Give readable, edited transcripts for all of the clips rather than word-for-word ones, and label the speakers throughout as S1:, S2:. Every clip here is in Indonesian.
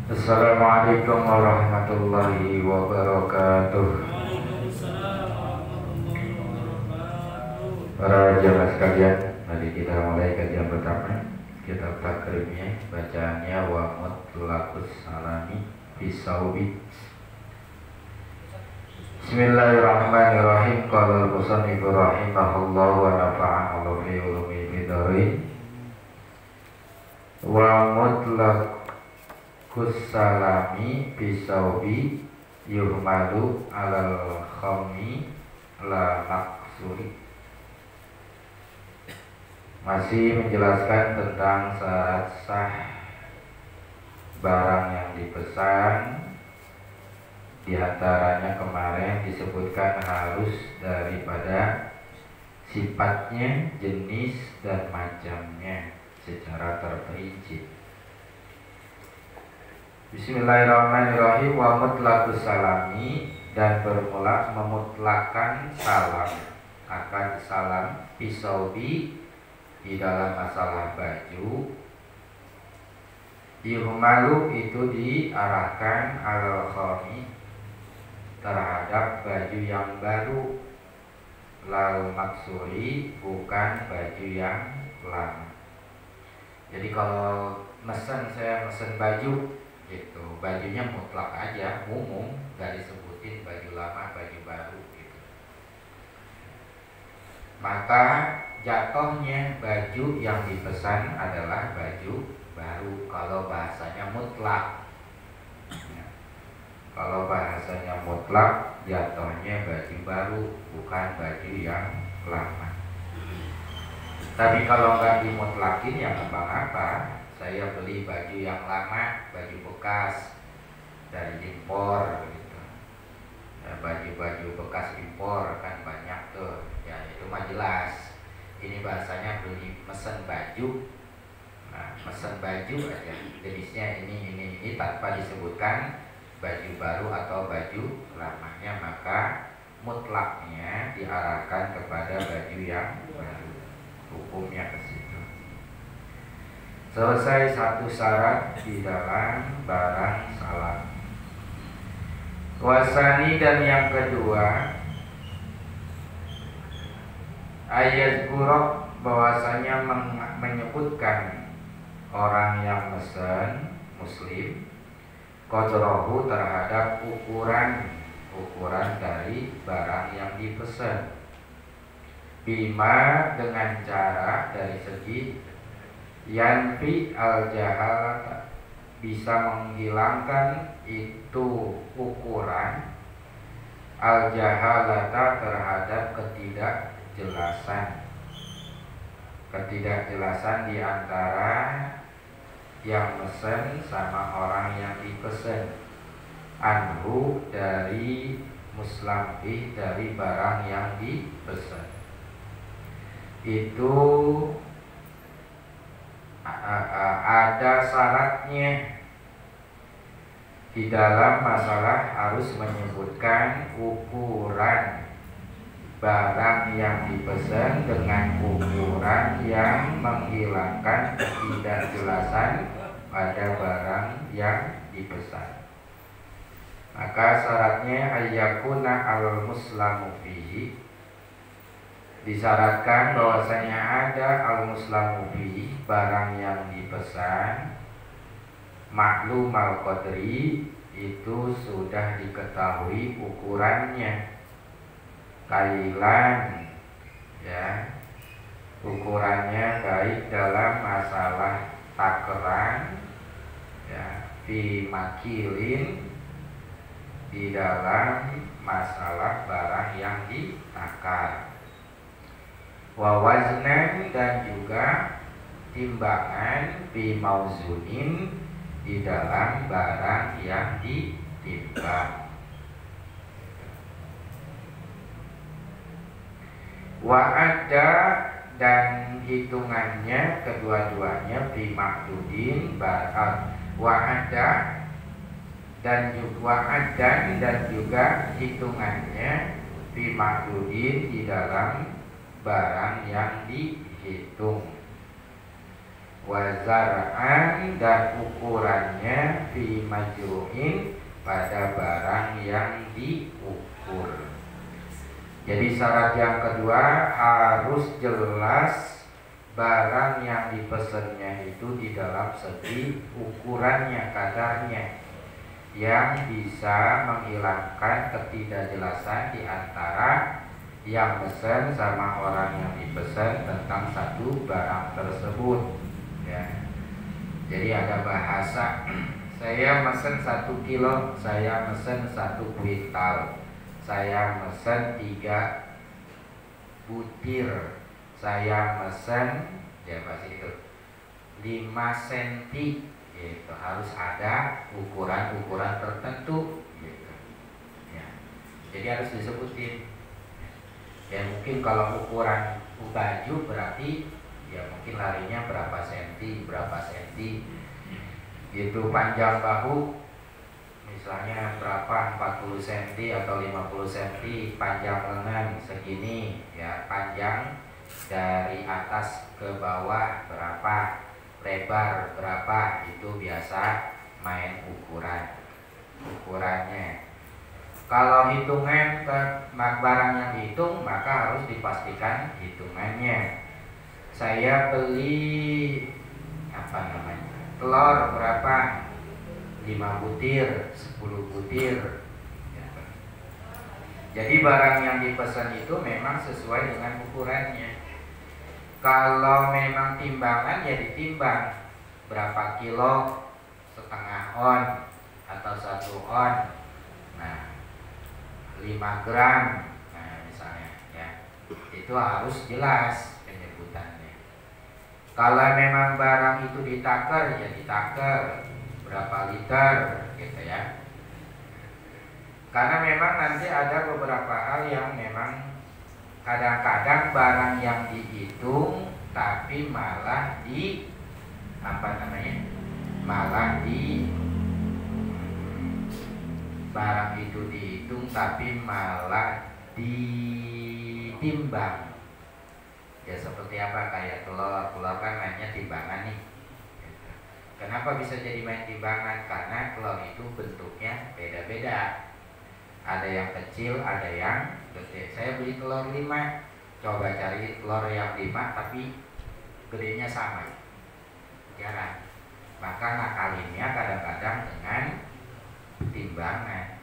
S1: Assalamualaikum warahmatullahi wabarakatuh. Para jamaah sekalian, mari kita mulai kajian pertama kitab Takrimiyah, bacaannya wa mutlaqus salami bisaubi. Bismillahirrahmanirrahim. Qala al-musannif rahimahullah wa nafa'ana bi ulumi bidari. Wa mutlaqus salami bisaubi yuhmalu alal khammi la maksuri. Masih menjelaskan tentang syarat sah barang yang dipesan. Di antaranya kemarin disebutkan harus daripada sifatnya, jenis dan macamnya secara terperinci. Bismillahirrahmanirrahim. Wa mutlaqus salami, dan bermula memutlakan salam, akan salam pisaubi di dalam masalah baju. Yuhmalu itu diarahkan alal khami, terhadap baju yang baru, lal maksuri, bukan baju yang lama. Jadi kalau saya mesen baju gitu, bajunya mutlak aja, umum, gak disebutin baju lama, baju baru gitu. Maka jatuhnya baju yang dipesan adalah baju baru kalau bahasanya mutlak. Kalau bahasanya mutlak, jatuhnya baju baru, bukan baju yang lama. Tapi kalau nggak dimutlakin, ya apa-apa. Saya beli baju yang lama, baju bekas dari impor gitu. Ya, baju-baju bekas impor kan banyak tuh. Ya itu mah jelas. Ini bahasanya beli mesen baju. Nah, mesen baju aja, jenisnya ini tanpa disebutkan baju baru atau baju lamanya, maka mutlaknya diarahkan kepada baju yang baru, hukumnya ke situ. Selesai satu syarat di dalam barang salam. Wasani, dan yang kedua, ayat gurok, bahwasanya menyebutkan orang yang mesen muslim qadrohu, terhadap ukuran dari barang yang dipesan, bima, dengan cara, dari segi yanfi al jahalat, bisa menghilangkan itu ukuran al jahalata, terhadap ketidakjelasan di antara yang mesen sama orang yang dipesan, anhu, dari muslamih, dari barang yang dipesan. Itu ada syaratnya di dalam masalah, harus menyebutkan ukuran barang yang dipesan dengan ukuran yang menghilangkan ketidakjelasan pada barang yang dipesan. Maka syaratnya ayyakuna al muslamu fihi, disyaratkan bahwasanya ada al muslamu fihi, barang yang dipesan, maklum al qadri, itu sudah diketahui ukurannya, kailan, ya, ukurannya baik dalam masalah takaran, ya, fi makilin, di dalam masalah barang yang ditakar, wa waznan, dan juga timbangan, fi mauzunin, di dalam barang yang ditimbang. Wa ada, dan hitungannya kedua-duanya fi mahdudin barat. Wa ada, dan juga hitungannya fi mahdudin, di dalam barang yang dihitung. wazar'an dan ukurannya fi majru'in pada barang yang diukur. Jadi syarat yang kedua harus jelas barang yang dipesannya itu di dalam segi ukurannya, kadarnya, yang bisa menghilangkan ketidakjelasan di antara yang pesan sama orang yang dipesan tentang satu barang tersebut, ya. Jadi ada bahasa, saya mesen 1 kilo, saya mesen 1 kuintal, saya mesen 3 butir, saya mesen, ya pasti itu 5 senti, gitu. Harus ada ukuran-ukuran tertentu, gitu. Ya. Jadi harus disebutin. Ya mungkin kalau ukuran baju berarti ya mungkin larinya berapa senti, gitu. Panjang bahu misalnya berapa, 40 cm atau 50 cm, panjang lengan segini, ya panjang dari atas ke bawah berapa, lebar berapa, itu biasa main ukurannya. Kalau hitungan barang yang dihitung maka harus dipastikan hitungannya. Saya beli telur berapa, 5 butir, 10 butir. Jadi barang yang dipesan itu memang sesuai dengan ukurannya. Kalau memang timbangan ya ditimbang berapa kilo, setengah on atau 1 on. Nah, 5 gram, nah misalnya, ya itu harus jelas penyebutannya. Kalau memang barang itu ditaker, ya ditaker berapa liter, gitu ya. Karena memang nanti ada beberapa hal yang memang kadang-kadang barang yang dihitung tapi malah barang itu dihitung tapi malah ditimbang. Ya seperti apa, kayak telur kan mainnya timbangan nih. Kenapa bisa jadi main timbangan? Karena telur itu bentuknya beda-beda. Ada yang kecil, ada yang gede. Saya beli telur 5, coba cari telur yang 5 tapi gedenya sama, jarang. Maka ngakalinnya kadang-kadang dengan timbangan,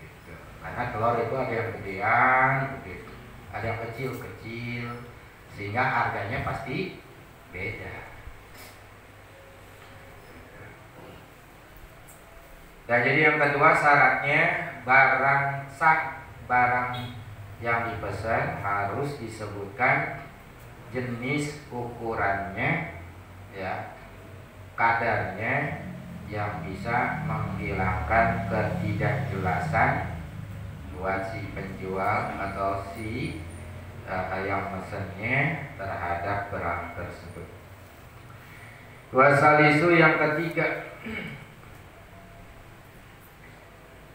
S1: gitu. Karena telur itu ada yang gedean, gitu, ada yang kecil-kecil, sehingga harganya pasti beda. Nah, jadi yang kedua syaratnya barang sah, barang yang dipesan harus disebutkan jenis ukurannya, ya, kadarnya, yang bisa menghilangkan ketidakjelasan buat si penjual atau si yang mesennya terhadap barang tersebut. Wasalisu yang ketiga,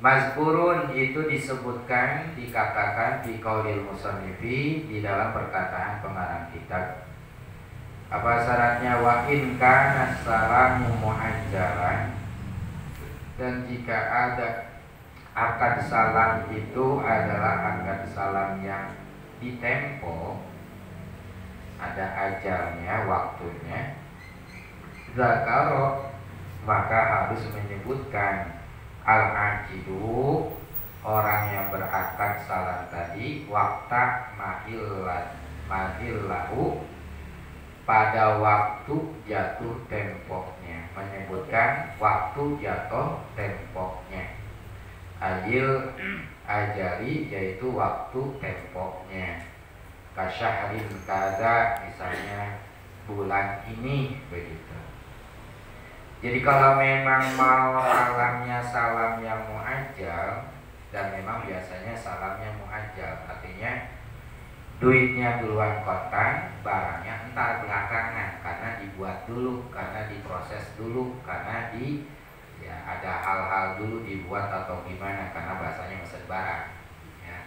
S1: mazkurun itu disebutkan, dikatakan di qaulil musannifi, di dalam perkataan pengarang kitab. Apa syaratnya? Wa in kana salamu muajjalan, dan jika ada akad salam itu adalah akad salam yang ditempo, ada ajalnya, waktunya, zakaro, maka harus menyebutkan al-aqidu, orang yang berakad salam tadi, wakta mahillahu, pada waktu jatuh tempoknya, menyebutkan waktu jatuh tempoknya. Ajali yaitu waktu tempoknya. Kasyahrin kaza, misalnya bulan ini, begitu. Jadi kalau memang mau salamnya salam yang muajjal, dan memang biasanya salamnya muajjal, artinya duitnya duluan kontan, barangnya entar belakangan, karena dibuat dulu, karena diproses dulu, karena ada hal-hal dulu dibuat atau gimana, karena bahasanya mesen barang, ya.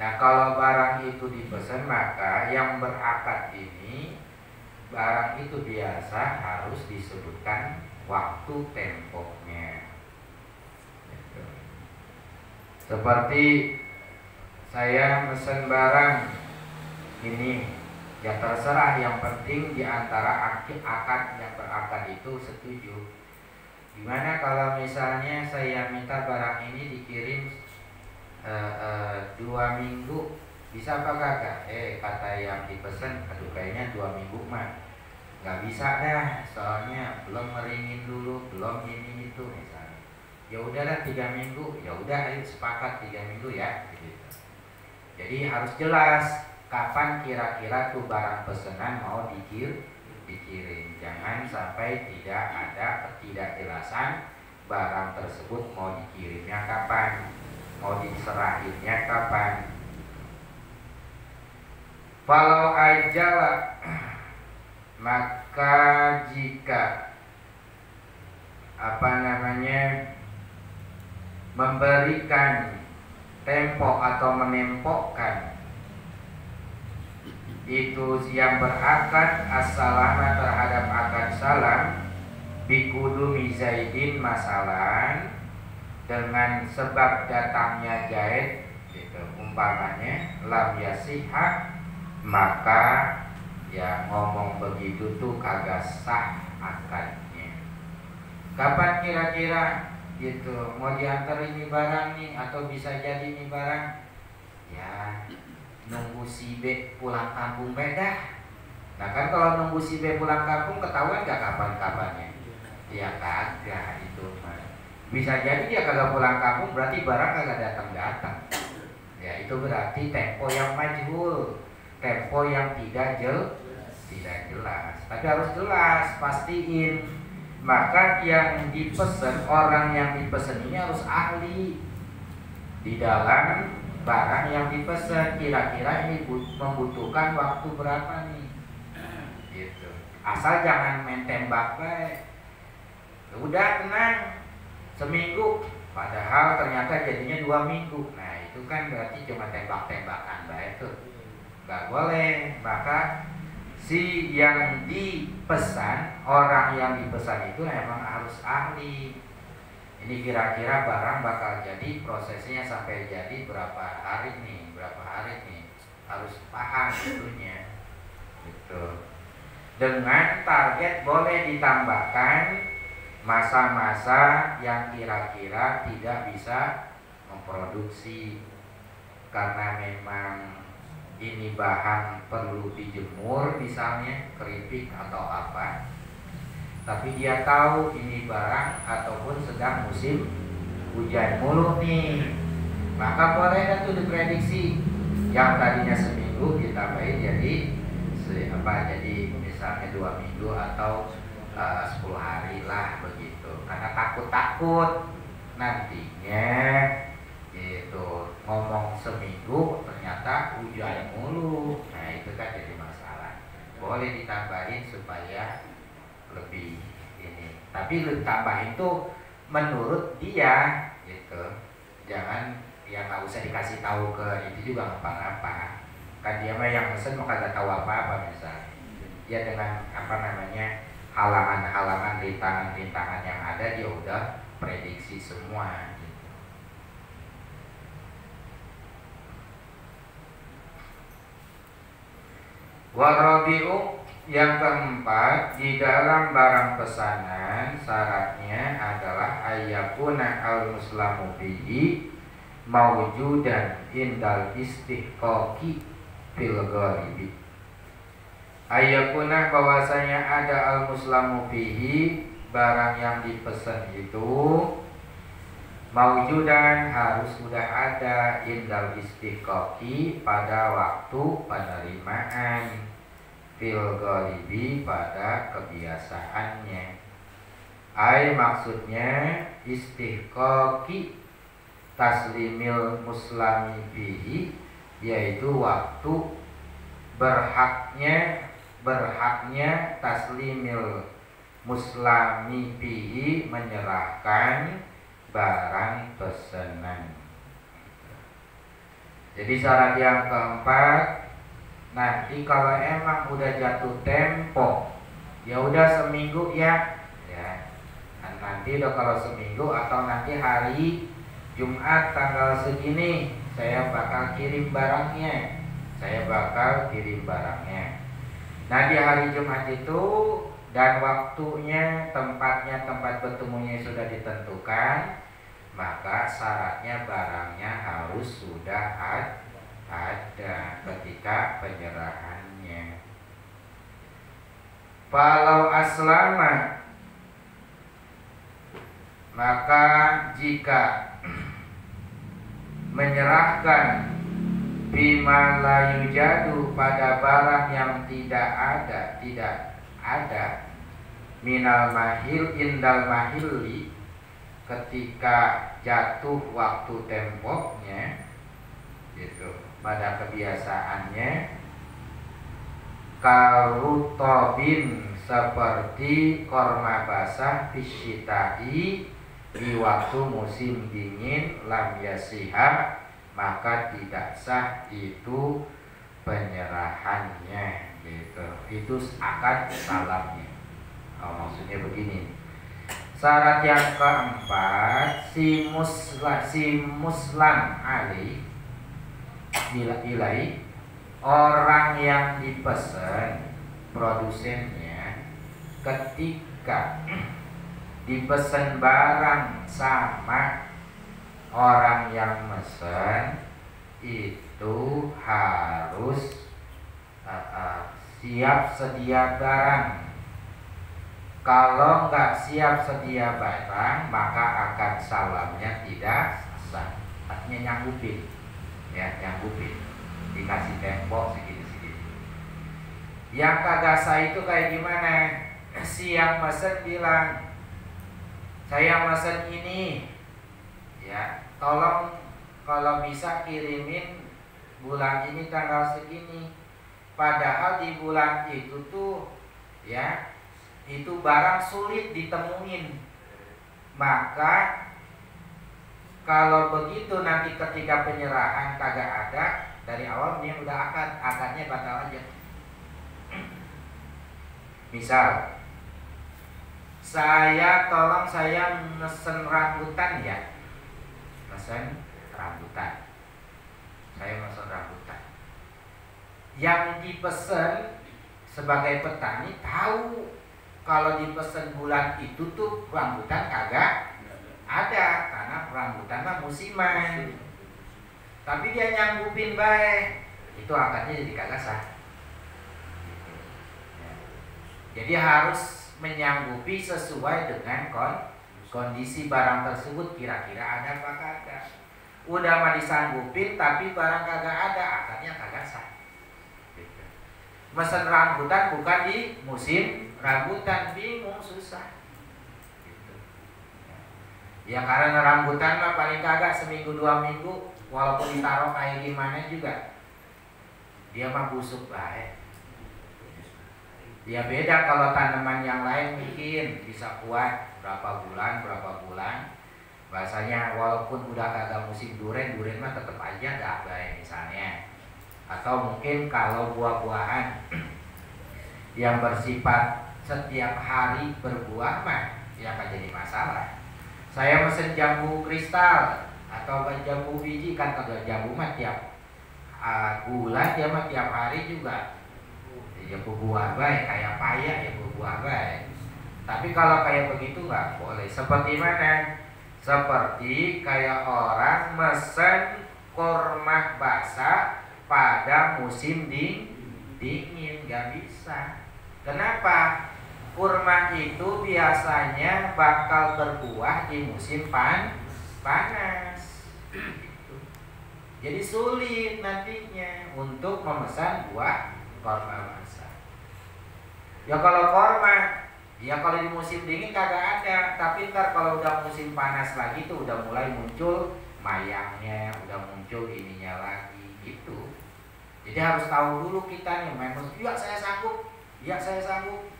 S1: Nah kalau barang itu dipesan, maka yang berakad ini barang itu biasa harus disebutkan waktu temponya. Seperti saya mesen barang ini, ya terserah, yang penting diantara akad yang berakad itu setuju. Gimana kalau misalnya saya minta barang ini dikirim 2 minggu, bisa apa kagak? Kata yang dipesan, aduh kayaknya 2 minggu mah nggak bisa dah, soalnya belum ngeringin dulu, belum ini itu misalnya. Ya udahlah 3 minggu, ya udah ayo sepakat 3 minggu ya gitu. Jadi harus jelas kapan kira-kira tuh barang pesanan mau dikirim. Jangan sampai tidak ada ketidakjelasan barang tersebut mau dikirimnya kapan, mau diserahinnya kapan. Kalau ajala, maka jika memberikan tempo atau menempokkan itu yang berakad as-salama terhadap akad salam bikudumi Zaidin masalan, dengan sebab datangnya Zaid gitu, umpamanya lam yasihha, maka ya ngomong begitu tuh kagak sah akadnya. Kapan kira-kira gitu mau diantar ini barang nih, atau bisa jadi ini barang? Ya nunggu si B pulang kampung beda. Nah kan kalau nunggu si B pulang kampung ketahuan gak kapan-kapannya? Ya kagak, itu bisa jadi dia kagak pulang kampung, berarti barang kagak datang-datang. Ya itu berarti tempo yang majhul, tempo yang tidak jelas. Tapi harus jelas, pastiin. Maka yang dipesan, orang yang dipesan ini harus ahli di dalam barang yang dipesan. Kira-kira ini membutuhkan waktu berapa nih? Gitu. Asal jangan main tembak baik. Udah tenang, seminggu, padahal ternyata jadinya 2 minggu. Nah itu kan berarti cuma tembak-tembakan baik tuh. Gak boleh. Maka si yang dipesan, orang yang dipesan itu emang harus ahli. Ini kira-kira barang bakal jadi, prosesnya sampai jadi berapa hari nih, harus paham itunya. Gitu. Dengan target boleh ditambahkan masa-masa yang kira-kira tidak bisa memproduksi karena memang ini bahan perlu dijemur misalnya, keripik atau apa, tapi dia tahu ini barang ataupun sedang musim hujan mulu nih, maka boleh dah tuh diprediksi yang tadinya seminggu ditambahin jadi jadi misalnya 2 minggu atau 10 hari lah begitu, karena takut nantinya itu ngomong seminggu ternyata hujan mulu. Nah itu kan jadi masalah. Boleh ditambahin supaya lebih ini, tapi tambahin tuh menurut dia gitu. Jangan ya nggak usah dikasih tahu ke itu juga apa-apa, kan dia mah yang pesen mau kagak tahu apa-apa misalnya. Ya dengan halangan-halangan, rintangan-rintangan yang ada dia udah prediksi semua gitu. Warabi'u, yang keempat, di dalam barang pesanan syaratnya adalah ayyakuna al-muslamu bihi mawjudan indal istihqaqi fil ghalibi. Ayyakuna, bahwasanya ada al-muslamu bihi, barang yang dipesan itu mawjudan, harus sudah ada indal istihqaqi, pada waktu penerimaan, fil ghalibi, pada kebiasaannya. Maksudnya istihqaqi taslimil muslami bihi, yaitu waktu berhaknya taslimil muslami bihi, menyerahkan barang pesanan. Jadi syarat yang keempat nanti kalau emang udah jatuh tempo, ya udah seminggu ya. Nah, nanti udah kalau seminggu atau nanti hari Jumat tanggal segini saya bakal kirim barangnya. Nah, di hari Jumat itu dan waktunya, tempatnya, tempat bertemunya sudah ditentukan, maka syaratnya barangnya harus sudah ada ketika penyerahannya. Falau aslama, maka jika menyerahkan bima la yujadu, pada barang yang tidak ada minal mahil indal mahili, ketika jatuh waktu tempoknya, gitu, pada kebiasaannya, karutobin, seperti korma basah, fisyitai, di waktu musim dingin, lam yasihah, maka tidak sah itu penyerahannya, gitu. Itu akad salamnya. Maksudnya begini, syarat yang keempat, si muslam ali ilai, orang yang dipesan, produsennya, ketika dipesan barang sama orang yang mesen, itu harus siap sedia barang. Kalau nggak siap sedia barang, maka akad salamnya tidak sah. Artinya nyanggupin, dikasih tempo segini-segini. Yang kagak sah itu kayak gimana? Si yang mesen bilang, saya mesen ini, ya, tolong kalau bisa kirimin bulan ini tanggal segini. Padahal di bulan itu tuh, ya, itu barang sulit ditemuin. Maka kalau begitu nanti ketika penyerahan kagak ada, dari awal dia udah akadnya batal aja. Misal, saya mesen rambutan ya, saya mesen rambutan. Yang dipesen sebagai petani tahu kalau dipesen bulan itu tuh rambutan kagak ada, karena rambutan mah musiman. Tapi dia nyanggupin baik, itu akadnya jadi kagak sah. Jadi harus menyanggupi sesuai dengan kondisi barang tersebut, kira-kira ada apa kagak. Udah mah disanggupin tapi barang kagak ada, akadnya kagak sah. Mesen rambutan bukan di musim rambutan, bingung, susah. Ya karena rambutan mah paling kagak seminggu 2 minggu, walaupun ditaruh kayak gimana juga dia mah busuk baik. Ya beda kalau tanaman yang lain mungkin bisa kuat berapa bulan. Bahasanya walaupun udah kagak musim duren mah tetap aja gak baik misalnya. Atau mungkin kalau buah-buahan yang bersifat setiap hari berbuah mah ya gak jadi masalah. Saya mesen jambu kristal atau jambu biji, kan kalau jambu mah tiap bulan, dia mah tiap hari juga ya berbuah baik, kayak paya ya berbuah baik. Tapi kalau kayak begitu nggak boleh. Seperti mana? Seperti kayak orang mesen kurma basah pada musim dingin, nggak bisa. Kenapa? Kurma itu biasanya bakal berbuah di musim panas. Jadi sulit nantinya untuk memesan buah kurma basah. Ya kalau kurma, ya kalau di musim dingin kagak ada, tapi ntar kalau udah musim panas lagi tuh udah mulai muncul mayangnya, udah muncul ininya lagi gitu. Jadi harus tahu dulu kita nih, memang ya saya sanggup.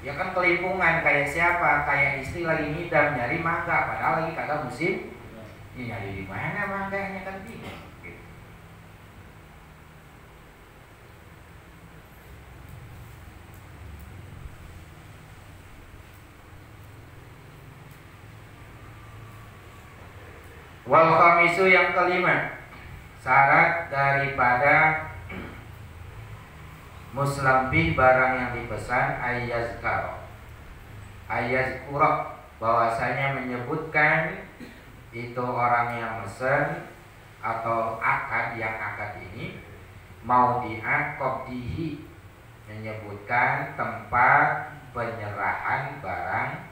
S1: Ya kan kelimpungan kayak siapa? Kayak istri lagi ngidam nyari mangga, padahal lagi kagak musim. Ini nyari di mana mangganya kan bingung. Wal khamisu yang kelima, syarat daripada muslim barang yang dipesan ayazkura bahwasanya menyebutkan itu orang yang mesen atau akad yang akad ini mau diakobdihi menyebutkan tempat penyerahan barang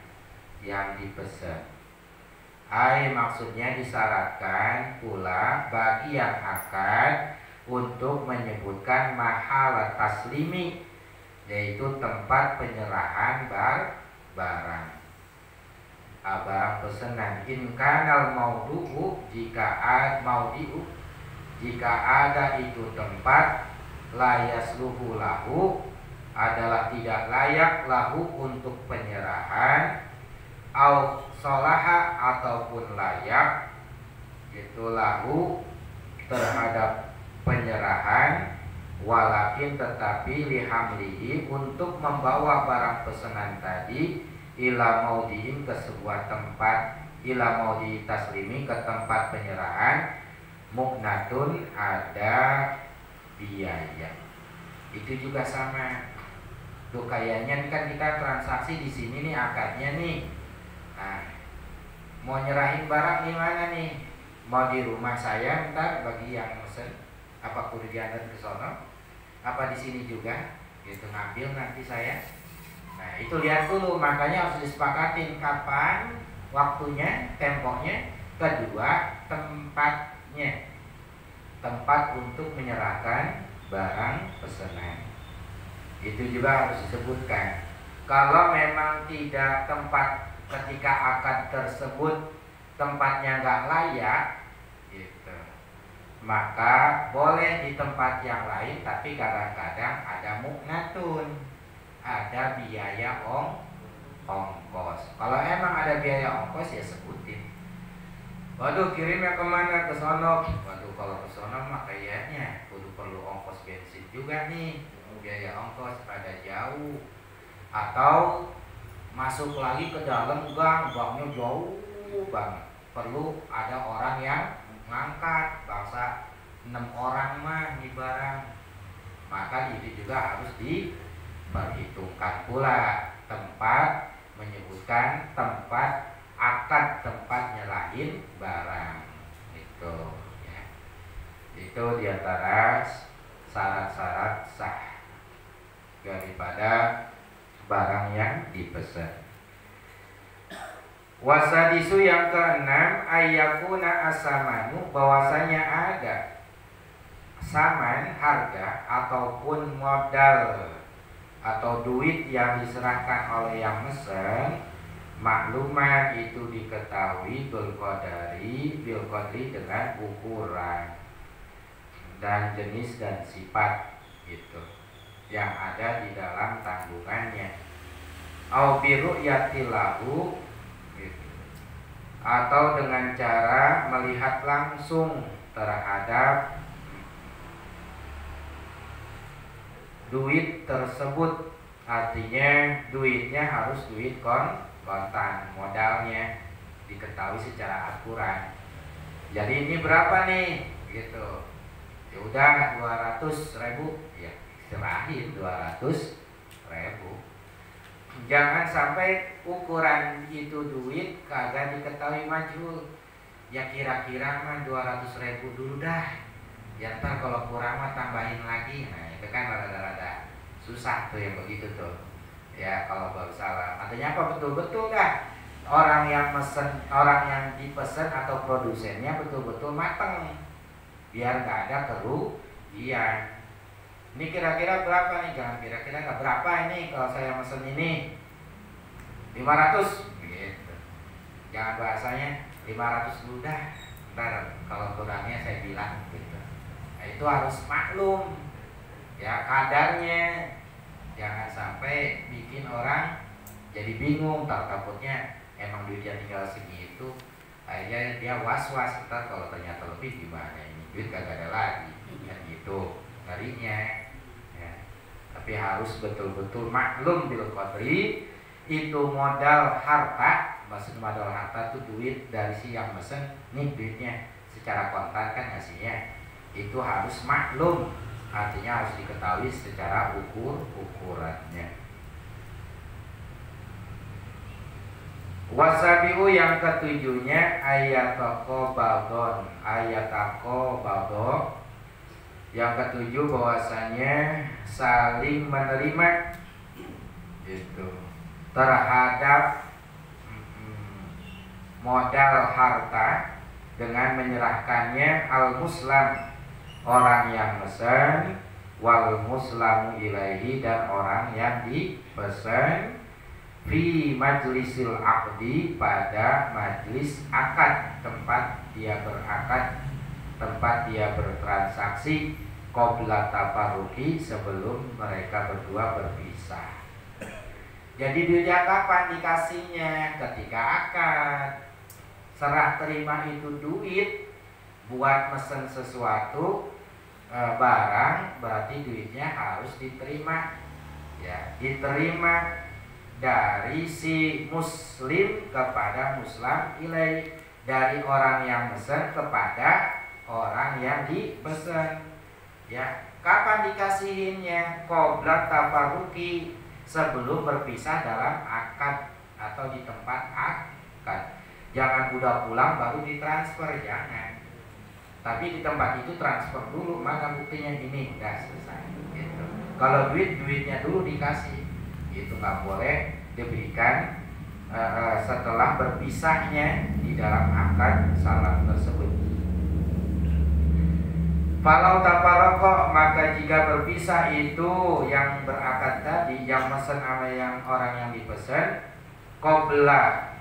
S1: yang dipesan. Maksudnya disyaratkan pula bagi yang akad untuk menyebutkan mahal taslimi, yaitu tempat penyerahan barang pesanan. In kanal maudu'u jika ada itu tempat layasluhu lahu adalah tidak layak lahu untuk penyerahan, au solaha ataupun layak itu lahu terhadap penyerahan, walakin tetapi lihamlihi untuk membawa barang pesanan tadi ila maudiin ke sebuah tempat, ila maudi taslimi ke tempat penyerahan, muknatun ada biaya. Itu juga sama. Tuh kayaknya kan kita transaksi di sini nih akadnya nih. Nah, mau nyerahin barang di mana nih? Mau di rumah saya ntar bagi yang mesen, apa kudu diantar ke sono? Apa di sini juga? Gitu ngambil nanti saya. Nah, itu lihat dulu, makanya harus disepakatin kapan waktunya, temponya, kedua tempatnya. Tempat untuk menyerahkan barang pesanan. Itu juga harus disebutkan. Kalau memang tidak tempat ketika akad tersebut tempatnya nggak layak, gitu, maka boleh di tempat yang lain, tapi kadang-kadang ada muknatun, ada biaya ongkos. Kalau emang ada biaya ongkos ya sebutin. Waduh, kirimnya kemana? Ke sono. Waduh, kalau ke sono mah kayaknya perlu ongkos bensin juga nih, biaya ongkos pada jauh. Atau masuk lagi ke dalam gangnya jauh banget, perlu ada orang yang ngangkat, bangsa 6 orang mah nih barang, maka itu juga harus diperhitungkan pula tempat, menyebutkan tempat akad, tempat nyerahin barang itu ya. Itu diantara syarat-syarat sah daripada barang yang dipesan. Wasadisu yang keenam, ayyakuna asamanu bahwasanya ada saman harga ataupun modal atau duit yang diserahkan oleh yang mesen, maklumat itu diketahui bil qadri dengan ukuran dan jenis dan sifat gitu yang ada di dalam tanggungannya. Au bi ru'yatilahu gitu. Atau dengan cara melihat langsung terhadap duit tersebut. Artinya duitnya harus duit kontan, modalnya diketahui secara akurat. Jadi ini berapa nih gitu. Ya udah 200.000 ya, serahin 200.000. Jangan sampai ukuran itu duit kagak diketahui majhul. Ya kira-kira mah 200.000 dulu dah. Ya ntar kalau kurang mah tambahin lagi. Nah itu kan rada-rada susah tuh yang begitu tuh. Ya kalau baru salah. Artinya apa, betul-betul dah orang yang mesen, orang yang dipesen atau produsennya betul-betul mateng, biar nggak ada kerugian. Ini kira-kira berapa nih? Jangan kira-kira nggak berapa ini kalau saya mesen ini 500 gitu. Jangan bahasanya 500 dulu dah, ntar kalau kurangnya saya bilang gitu. Nah, itu harus maklum ya kadarnya. Jangan sampai bikin orang jadi bingung, takutnya emang duitnya tinggal segitu, akhirnya dia was-was ntar kalau ternyata lebih gimana ini, duit kagak ada lagi kan gitu ngerinya ya. Tapi harus betul-betul maklum bil qadri, itu modal harta maksud modal harta tuh duit dari si yang mesen, nih duitnya secara kontan kan ngasihnya, itu harus maklum, artinya harus diketahui secara ukurannya. Wasabiu yang ketujuhnya ayatako baldon, ayatako baldo. Yang ketujuh bahwasanya saling menerima itu terhadap modal harta dengan menyerahkannya al muslam, orang yang mesen, wal muslamu ilaihi, dan orang yang dipesan, fi majlisil aqdi, pada majlis akad, tempat dia berakad, tempat dia bertransaksi, qabla tafarruqi, sebelum mereka berdua berpisah. Jadi duitnya kapan dikasihnya? Ketika akad. Serah terima itu duit buat mesen sesuatu barang, berarti duitnya harus diterima. Ya, diterima dari si muslim kepada muslam ilai, dari orang yang mesen kepada orang yang dipesan. Ya, kapan dikasihinnya? Qabla tafarruqi, sebelum berpisah dalam akad atau di tempat akad. Jangan udah pulang baru ditransfer, jangan. Tapi di tempat itu transfer dulu, mana buktinya ini udah selesai. Gitu. Kalau duitnya dulu dikasih, itu nggak boleh diberikan setelah berpisahnya di dalam akad salam tersebut. Falau tafarraqa, maka jika berpisah itu yang berakad tadi, yang mesen sama yang orang yang dipesan, qabla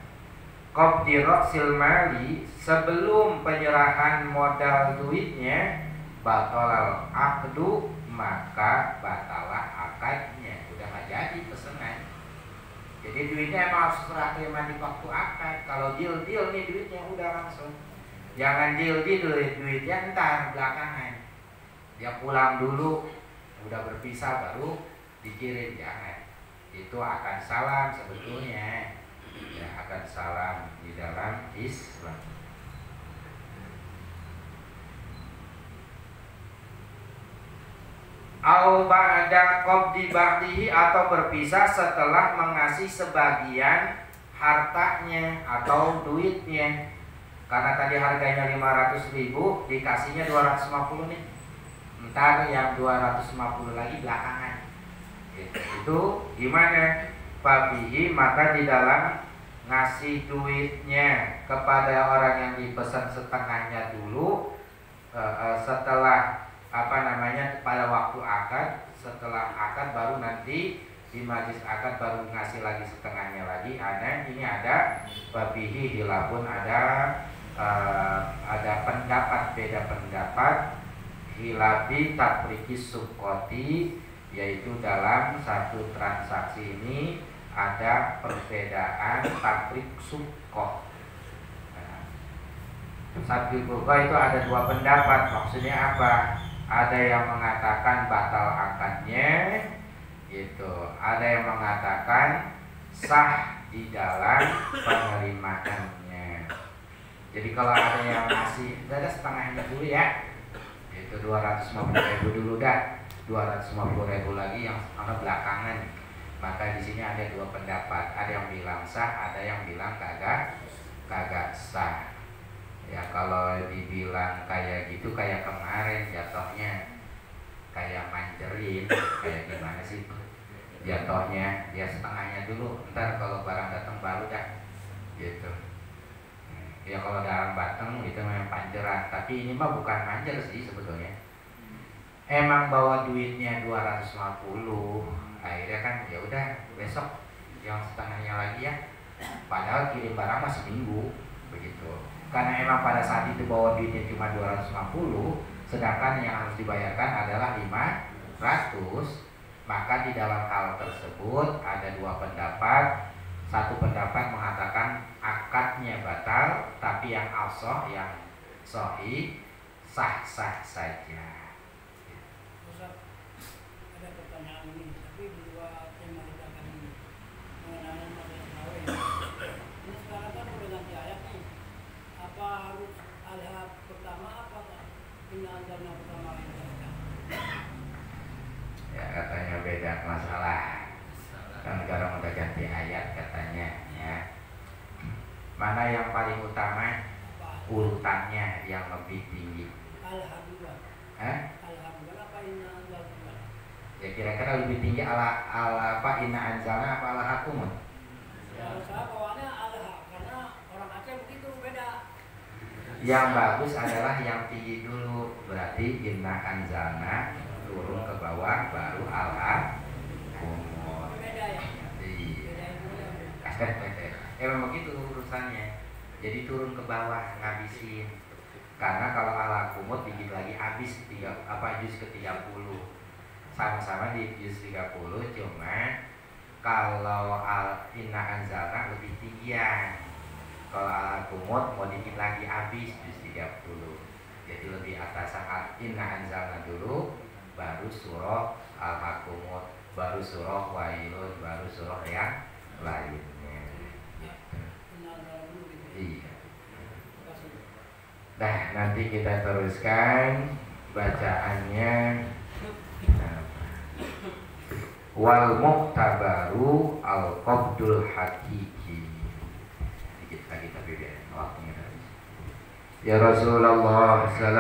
S1: qabdi ra'sil mali, sebelum penyerahan modal duitnya, batalal aqdu, maka batalah akadnya, udah nggak jadi pesanan. Jadi duitnya emang harus serah terima di waktu akad. Kalau deal nih duitnya udah langsung. Jangan deal duitnya ntar belakangan. Dia pulang dulu, udah berpisah baru dikirim, jangan. Itu akan salam sebetulnya. Ya, akan salam di dalam Islam. Au ba'da qabdi ba'dihi, atau berpisah setelah mengasih sebagian hartanya atau duitnya. Karena tadi harganya 500.000, dikasihnya 250 nih. Ntar yang 250 lagi belakangan. Itu gimana? Fabihi, maka di dalam ngasih duitnya kepada orang yang dipesan setengahnya dulu, setelah pada waktu akad, setelah akad baru nanti di majlis akad baru ngasih lagi setengahnya lagi. Ini ada fabihi hilafun, ada pendapat, beda pendapat, hilafi tapriki subkoti, yaitu dalam satu transaksi ini ada perbedaan tabrik subkoh. Sabdul Burqa itu ada dua pendapat. Maksudnya apa? Ada yang mengatakan batal akadnya, gitu. Ada yang mengatakan sah di dalam penerimaannya. Jadi kalau ada yang ngasih, ada setengahnya dulu ya, itu 250.000 dulu dah, 250.000 lagi yang setengah belakangan. Maka di sini ada dua pendapat. Ada yang bilang sah, ada yang bilang kagak sah. Ya kalau dibilang kayak gitu, kayak kemarin jatuhnya kayak manjerin, kayak gimana sih jatuhnya, dia setengahnya dulu, ntar kalau barang datang baru dah, gitu. Ya kalau dalam Batang itu memang panjeran, tapi ini mah bukan manjer sih sebetulnya. Emang bawa duitnya 250, akhirnya kan ya udah besok yang setengahnya lagi ya, padahal kirim barang masih minggu begitu. Karena emang pada saat itu bawa duitnya cuma 250, sedangkan yang harus dibayarkan adalah 500, maka di dalam hal tersebut ada dua pendapat. Satu pendapat mengatakan akadnya batal, tapi yang asah, yang sahih, sah-sah saja.
S2: Ustaz, ada pertanyaan ini, tapi di dua tema kita akan mengenai masalah kawin. Ini sekarang
S1: orang udah ganti ayat katanya ya. Mana yang paling utama urutannya yang lebih tinggi?
S2: Alhamdulillah. Alhamdulillah apa inna anzalna?
S1: Ya kira-kira lebih tinggi ala apa inna anzalna apa ala hakum?
S2: Kalau saya bawaannya Allah karena orang Aceh begitu beda.
S1: Yang bagus adalah yang tinggi dulu, berarti inna anzalna turun ke bawah baru al hakum.
S2: Beda ya.
S1: Iya. Memang gitu urusannya. Jadi turun ke bawah ngabisin. Karena kalau ala kumut dikit lagi habis juz ke-30. Sama-sama di juz 30, cuma kalau inna anzalna lebih tinggian. Kalau ala kumut mau dikit lagi habis juz 30. Jadi lebih atas saat inna anzalna dulu, baru surah al-hakumut, baru surah wailun, baru surah yang lainnya. Iya. Nah, nanti kita teruskan bacaannya. Wal muqtabaru al-qabdul hakiki. Dikit lagi tapi biar waktunya habis. Ya Rasulullah